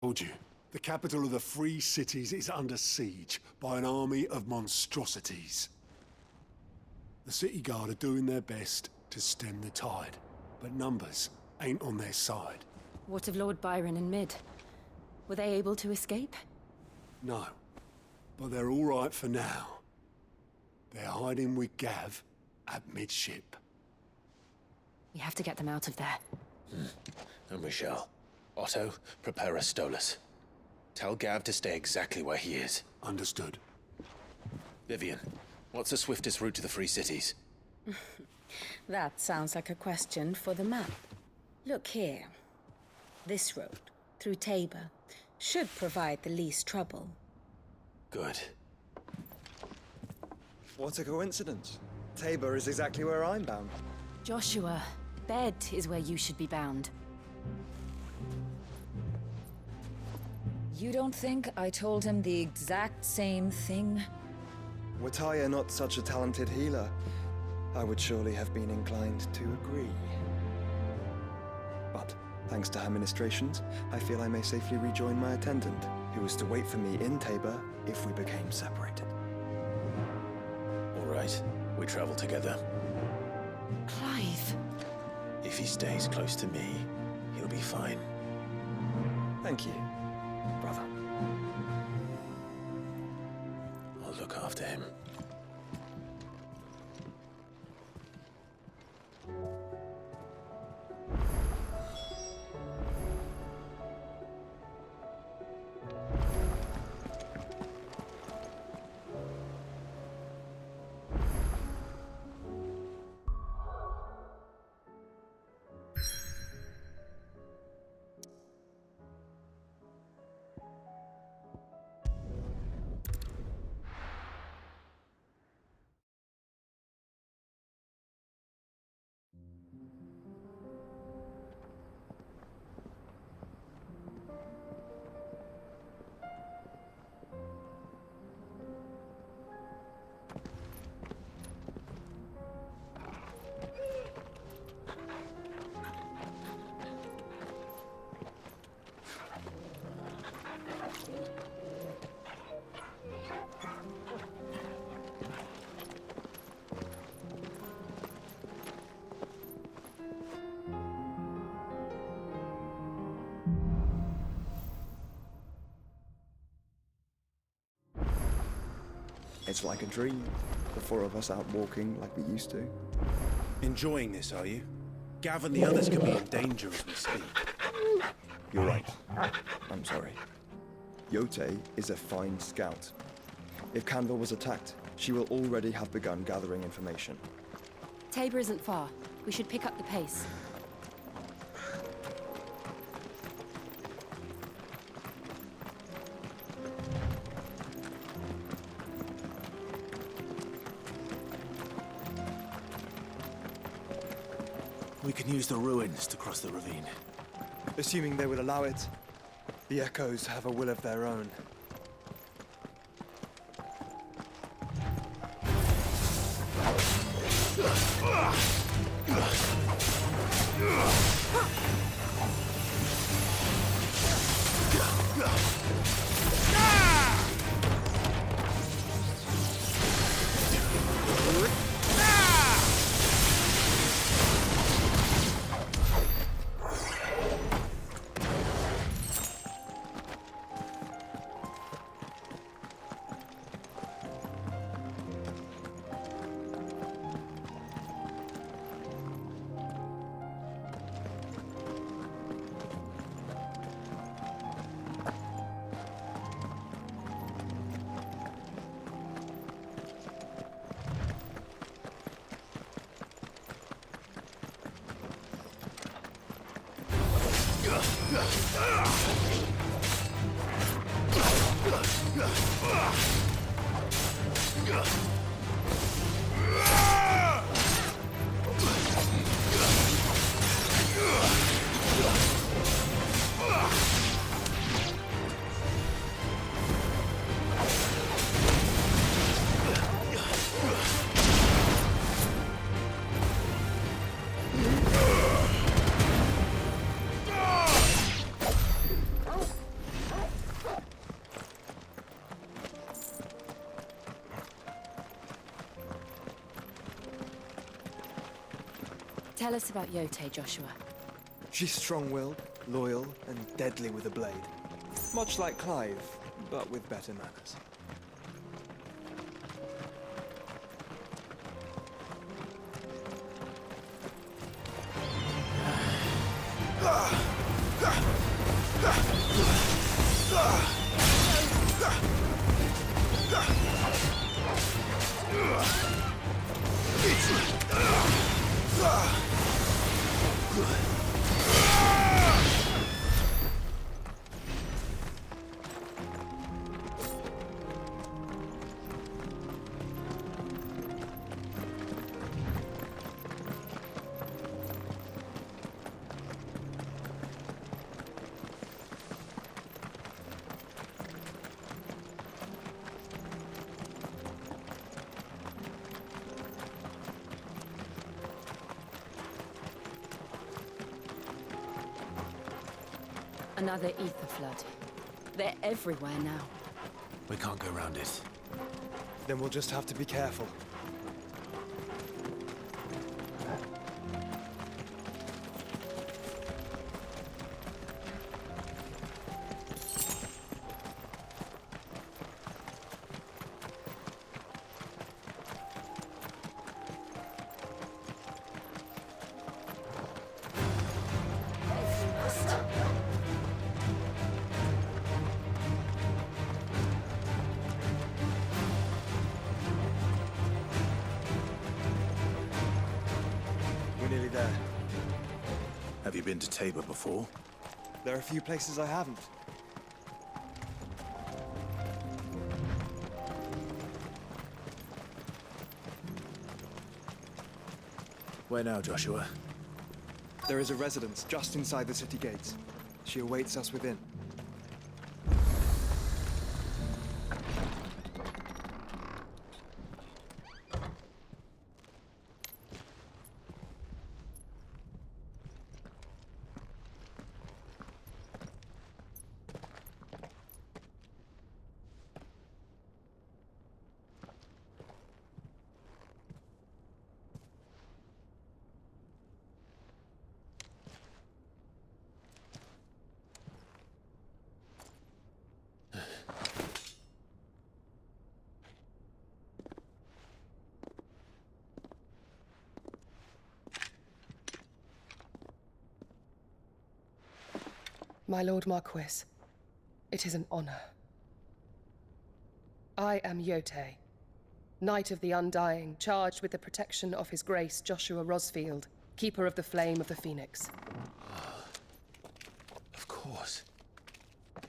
Told you. The capital of the Free Cities is under siege by an army of monstrosities. The city guard are doing their best to stem the tide, but numbers ain't on their side. What of Lord Byron and Mid? Were they able to escape? No, but they're all right for now. They're hiding with Gav at midship. We have to get them out of there. And we shall. Otto, prepare a Stolas. Tell Gav to stay exactly where he is. Understood. Vivian, what's the swiftest route to the Free Cities? That sounds like a question for the map. Look here. This road, through Tabor, should provide the least trouble. Good. What a coincidence. Tabor is exactly where I'm bound. Joshua, Bed is where you should be bound. You don't think I told him the exact same thing? Were Taya not such a talented healer, I would surely have been inclined to agree. But, thanks to her ministrations, I feel I may safely rejoin my attendant, who was to wait for me in Tabor if we became separated. All right, we travel together. Clive. If he stays close to me, he'll be fine. Thank you, brother. I'll look after him. It's like a dream. The four of us out walking like we used to. Enjoying this, are you? Gav and the others can be in danger as we speak. You're right. I'm sorry. Yote is a fine scout. If Canville was attacked, she will already have begun gathering information. Tabor isn't far. We should pick up the pace. We can use the ruins to cross the ravine. Assuming they would allow it, the Echoes have a will of their own. Tell us about Yote, Joshua. She's strong-willed, loyal, and deadly with a blade. Much like Clive, but with better manners. Another ether flood. They're everywhere now. We can't go around it. Then we'll just have to be careful. We're nearly there. Have you been to Tabor before? There are a few places I haven't. Where now, Joshua? There is a residence just inside the city gates. She awaits us within. My Lord Marquis, it is an honor. I am Yote, Knight of the Undying, charged with the protection of His Grace Joshua Rosfield, Keeper of the Flame of the Phoenix. Of course.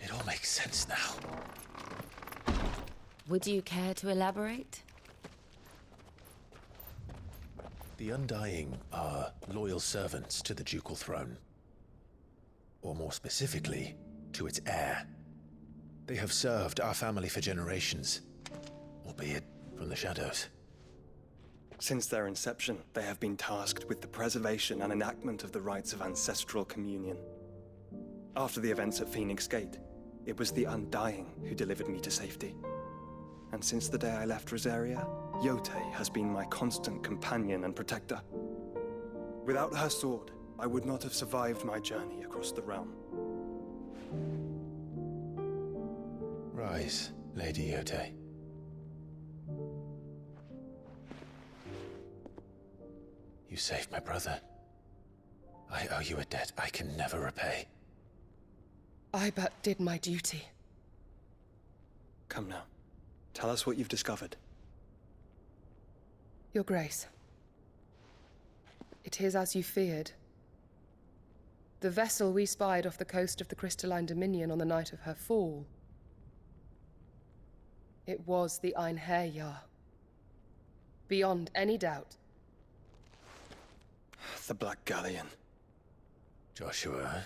It all makes sense now. Would you care to elaborate? The Undying are loyal servants to the ducal throne. Or more specifically, to its heir. They have served our family for generations, albeit from the shadows. Since their inception, they have been tasked with the preservation and enactment of the rites of ancestral communion. After the events at Phoenix Gate, it was the Undying who delivered me to safety. And since the day I left Rosaria, Yote has been my constant companion and protector. Without her sword, I would not have survived my journey across the realm. Rise, Lady Yote. You saved my brother. I owe you a debt I can never repay. I but did my duty. Come now. Tell us what you've discovered. Your Grace. It is as you feared. The vessel we spied off the coast of the Crystalline Dominion on the night of her fall. It was the Einherjar. Beyond any doubt. The Black Galleon. Joshua,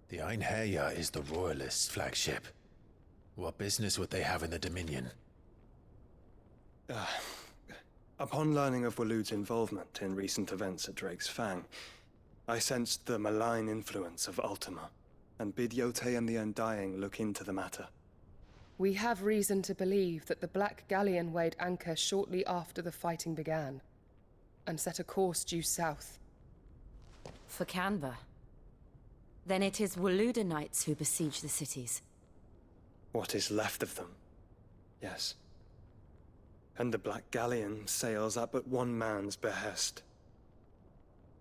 the Einherjar is the Royalists' flagship. What business would they have in the Dominion? Upon learning of Waloed's involvement in recent events at Drake's Fang, I sensed the malign influence of Ultima, and bid Yote and the Undying look into the matter. We have reason to believe that the Black Galleon weighed anchor shortly after the fighting began. and set a course due south. For Canva. Then it is Waluda knights who besiege the cities. What is left of them? Yes. And the Black Galleon sails at but one man's behest.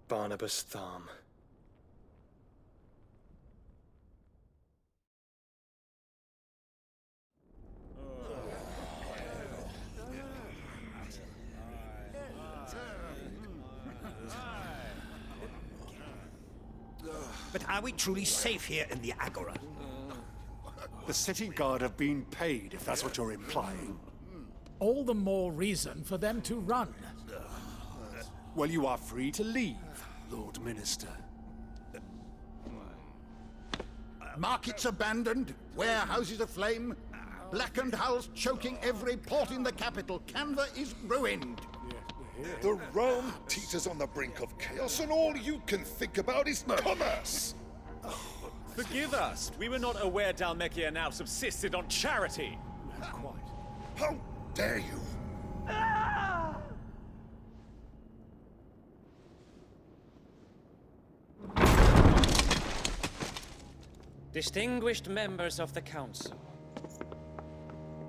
Barnabas Tharm. But are we truly safe here in the Agora? The city guard have been paid, if that's what you're implying. All the more reason for them to run. Well, you are free to leave, Lord Minister. Markets abandoned, warehouses aflame, blackened hulls choking every port in the capital. Canva is ruined. The realm teeters on the brink of chaos, and all you can think about is commerce! Forgive us. We were not aware Dhalmekia now subsisted on charity. Quite. How dare you! Distinguished members of the Council,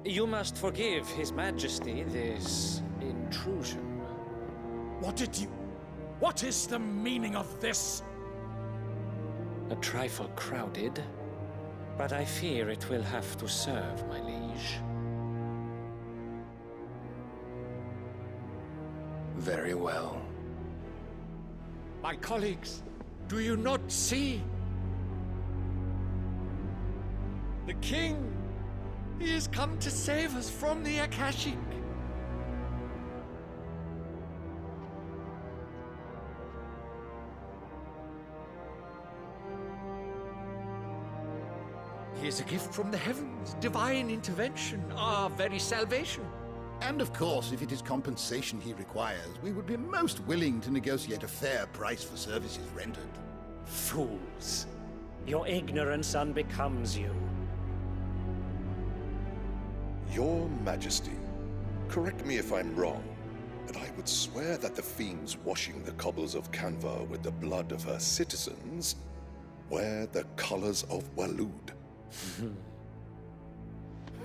you must forgive His Majesty this intrusion. What is the meaning of this? A trifle crowded, but I fear it will have to serve, my liege. Very well. My colleagues, do you not see? The king! He has come to save us from the Akashic! He is a gift from the heavens, divine intervention, our very salvation. And of course, if it is compensation he requires, we would be most willing to negotiate a fair price for services rendered. Fools! Your ignorance unbecomes you. Your Majesty, correct me if I'm wrong, but I would swear that the fiends washing the cobbles of Canva with the blood of her citizens wear the colors of Walud.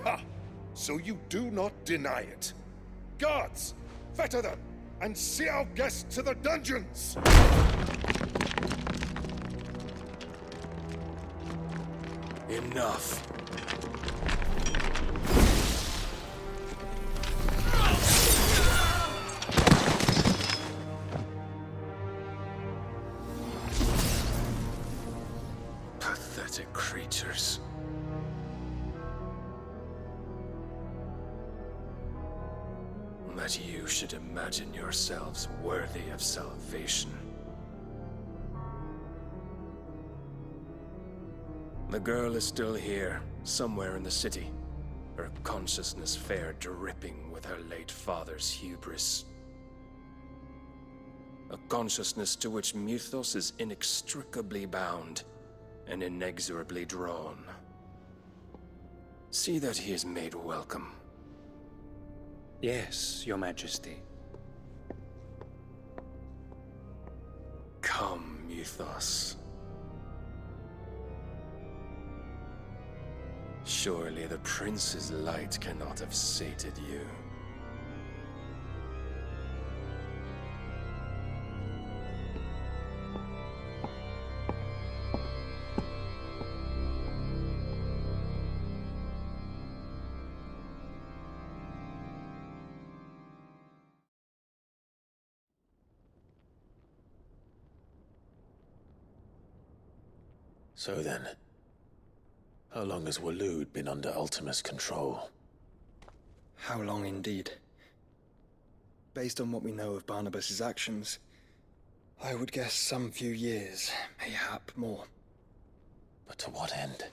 Ha! So you do not deny it. Guards, fetter them, and see our guests to the dungeons! Enough. Pathetic creatures. That you should imagine yourselves worthy of salvation. The girl is still here, somewhere in the city. Her consciousness fair dripping with her late father's hubris. A consciousness to which Mythos is inextricably bound and inexorably drawn. See that he is made welcome. Yes, Your Majesty. Come, Mythos. Surely the prince's light cannot have sated you. So then, how long has Walud been under Ultima's control? How long indeed? Based on what we know of Barnabas's actions, I would guess some few years, mayhap more. But to what end?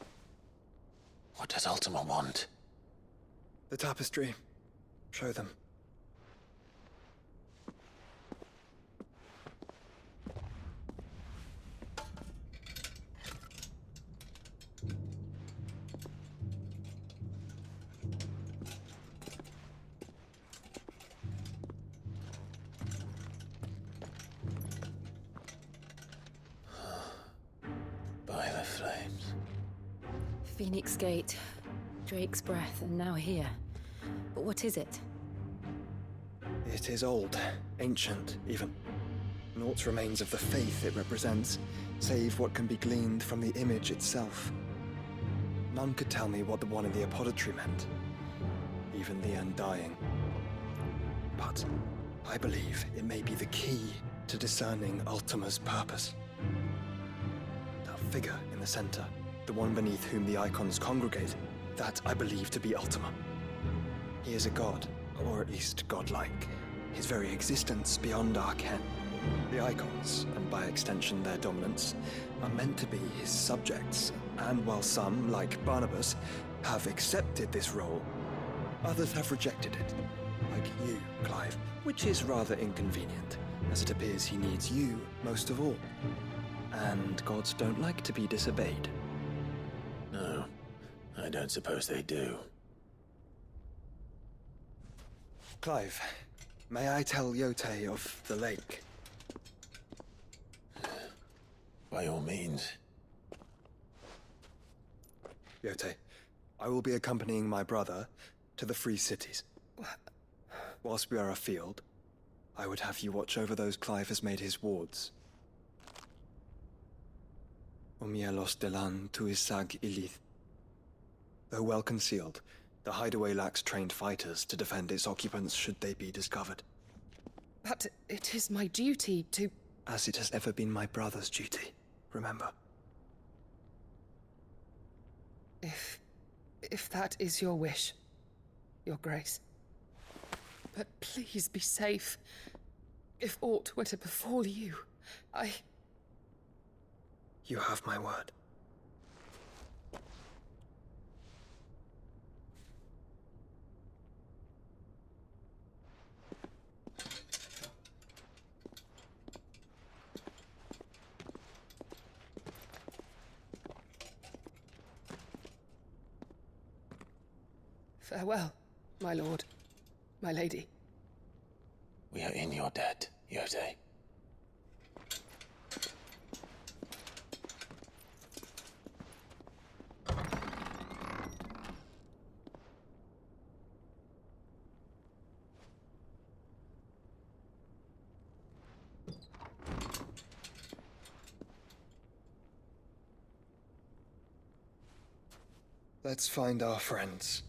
What does Ultima want? The tapestry. Show them. Phoenix Gate, Drake's Breath, and now here. But what is it? It is old, ancient, even. Naught remains of the faith it represents, save what can be gleaned from the image itself. None could tell me what the one in the apothecary meant, even the Undying. But I believe it may be the key to discerning Ultima's purpose. That figure in the center, the one beneath whom the icons congregate, that I believe to be Ultima. He is a god, or at least godlike, his very existence beyond our ken. The icons, and by extension their dominants, are meant to be his subjects, and while some, like Barnabas, have accepted this role, others have rejected it, like you, Clive, which is rather inconvenient, as it appears he needs you most of all. And gods don't like to be disobeyed. No, I don't suppose they do. Clive, may I tell Yote of the lake? By all means. Yote, I will be accompanying my brother to the Free Cities. Whilst we are afield, I would have you watch over those Clive has made his wards. Omielos delan tuisag ilith. Though well concealed, the hideaway lacks trained fighters to defend its occupants should they be discovered. But it is my duty to... As it has ever been my brother's duty, remember. If that is your wish, Your Grace. But please be safe. If aught were to befall you, You have my word. Farewell, my lord, my lady. We are in your debt, Yote. Let's find our friends.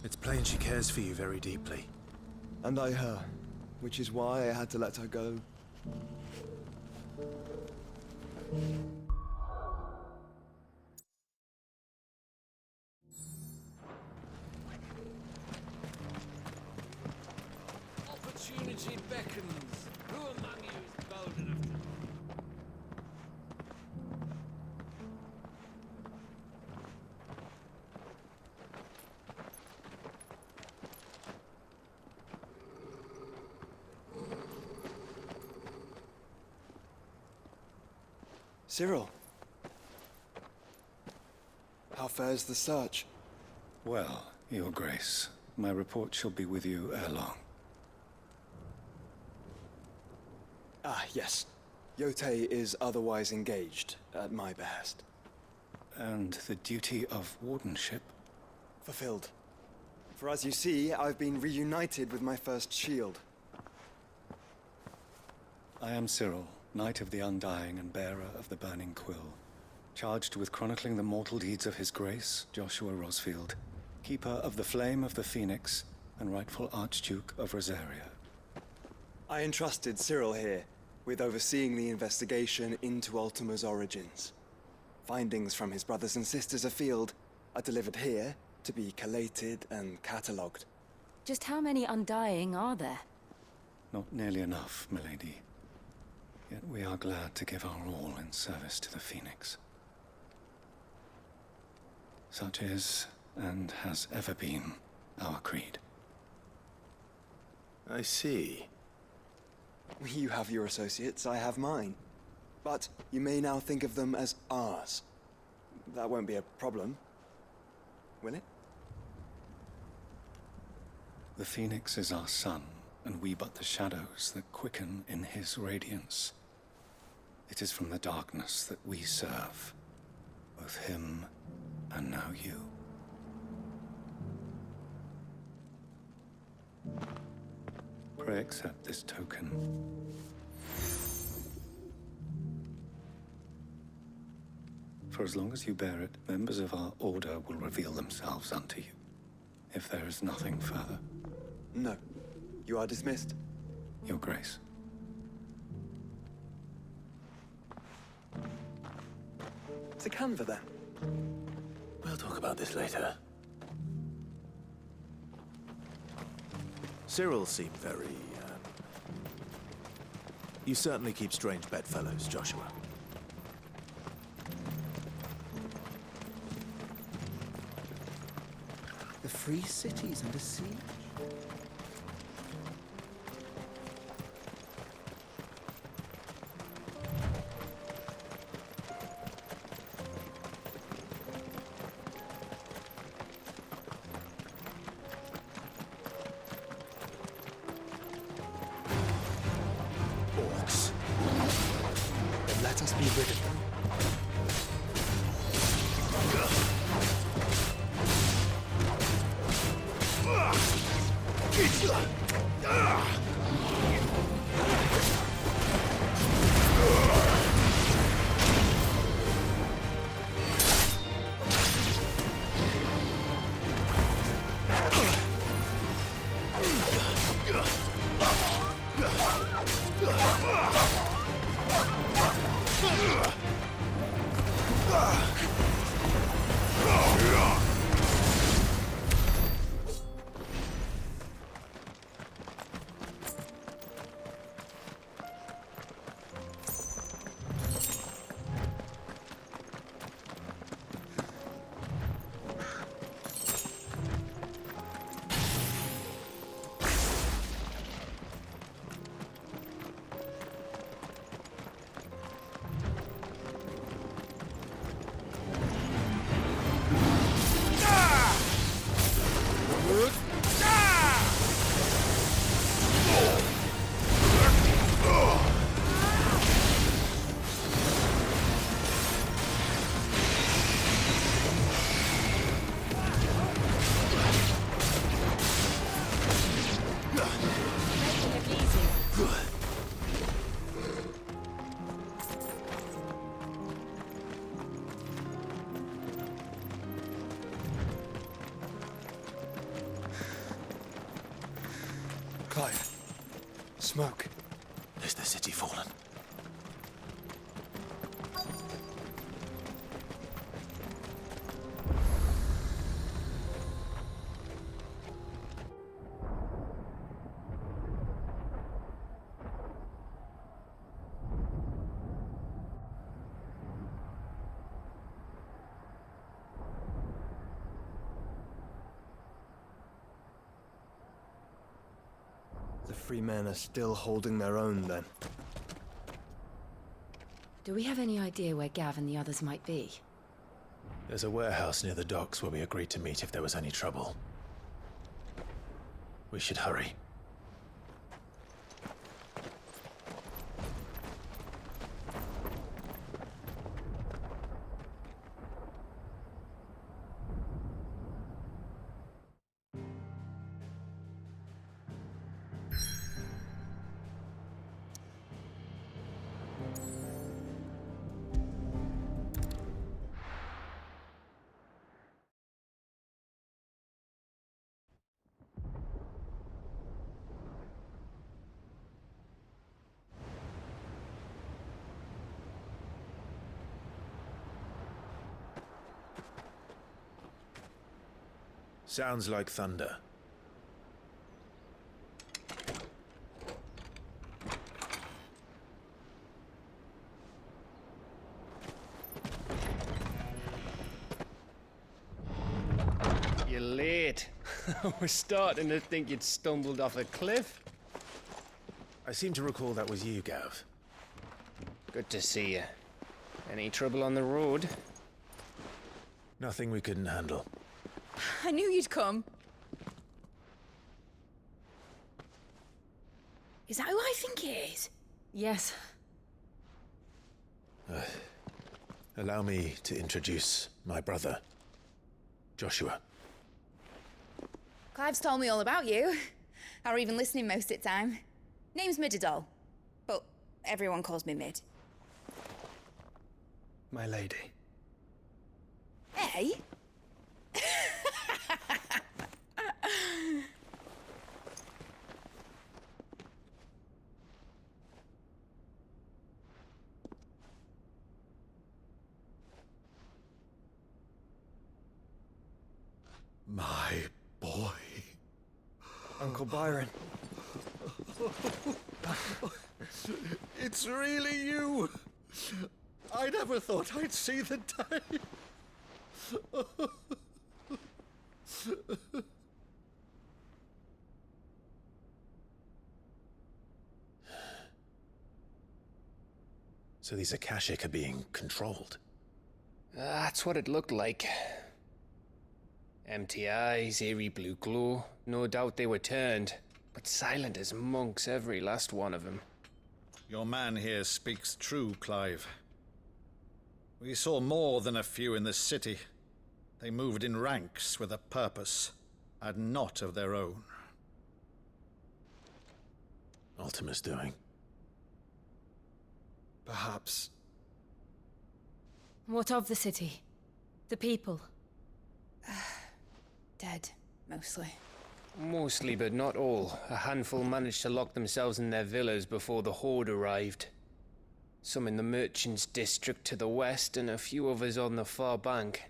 It's plain she cares for you very deeply. And I her, which is why I had to let her go. Opportunity beckons. Who among you is bold enough to... Cyril. How fares the search? Well, Your Grace, my report shall be with you ere long. Ah, yes. Yote is otherwise engaged, at my behest. And the duty of wardenship? Fulfilled. For as you see, I've been reunited with my first shield. I am Cyril, Knight of the Undying and bearer of the Burning Quill, charged with chronicling the mortal deeds of His Grace, Joshua Rosfield, keeper of the Flame of the Phoenix and rightful Archduke of Rosaria. I entrusted Cyril here with overseeing the investigation into Ultima's origins. Findings from his brothers and sisters afield are delivered here to be collated and catalogued. Just how many Undying are there? Not nearly enough, milady. Yet we are glad to give our all in service to the Phoenix. Such is, and has ever been, our creed. I see. You have your associates, I have mine. But you may now think of them as ours. That won't be a problem, will it? The Phoenix is our sun, and we but the shadows that quicken in his radiance. It is from the darkness that we serve, both him and now you. Pray accept this token. For as long as you bear it, members of our order will reveal themselves unto you. If there is nothing further. No. You are dismissed. Your Grace. To Canva, then. We'll talk about this later. Cyril seemed very, You certainly keep strange bedfellows, Joshua. The free city's under siege? Orcs. Then let us be rid of them. Clive. Smoke. Is the city fallen? The free men are still holding their own, then. Do we have any idea where Gav and the others might be? There's a warehouse near the docks where we agreed to meet if there was any trouble. We should hurry. Sounds like thunder. You're late. We're starting to think you'd stumbled off a cliff. I seem to recall that was you, Gav. Good to see you. Any trouble on the road? Nothing we couldn't handle. I knew you'd come. Is that who I think it is? Yes. Allow me to introduce my brother, Joshua. Clive's told me all about you. Or even listening most of the time. Name's Midadol, but everyone calls me Mid. My lady. Hey? My boy. Uncle Byron. It's really you. I never thought I'd see the day. So these Akashic are being controlled? That's what it looked like. Empty eyes, eerie blue glow. No doubt they were turned, but silent as monks, every last one of them. Your man here speaks true, Clive. We saw more than a few in the city. They moved in ranks with a purpose, and not of their own. Ultima's doing. Perhaps. What of the city? The people? Dead, mostly. Mostly, but not all. A handful managed to lock themselves in their villas before the Horde arrived. Some in the Merchants' District to the west, and a few others on the far bank.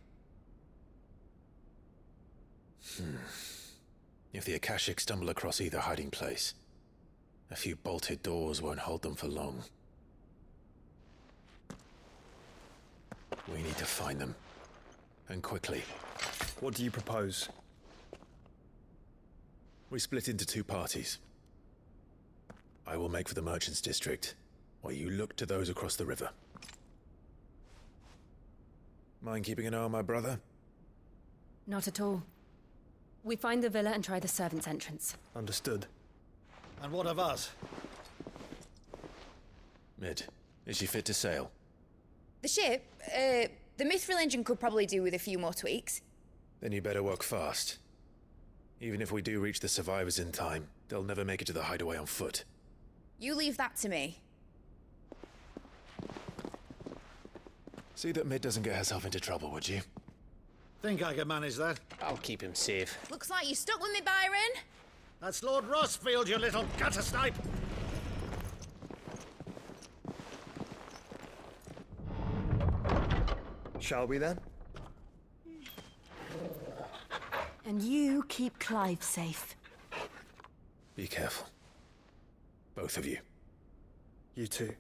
If the Akashic stumble across either hiding place, a few bolted doors won't hold them for long. We need to find them. And quickly. What do you propose? We split into two parties. I will make for the Merchants' District, while you look to those across the river. Mind keeping an eye on my brother? Not at all. We find the villa and try the servants' entrance. Understood. And what of us? Mid, is she fit to sail? The ship, the Mithril engine could probably do with a few more tweaks. Then you better work fast. Even if we do reach the survivors in time, they'll never make it to the hideaway on foot. You leave that to me. See that Mid doesn't get herself into trouble, would you? Think I can manage that? I'll keep him safe. Looks like you stuck with me, Byron. That's Lord Rossfield, you little gutter snipe! Shall we then? And you keep Clive safe. Be careful. Both of you. You too.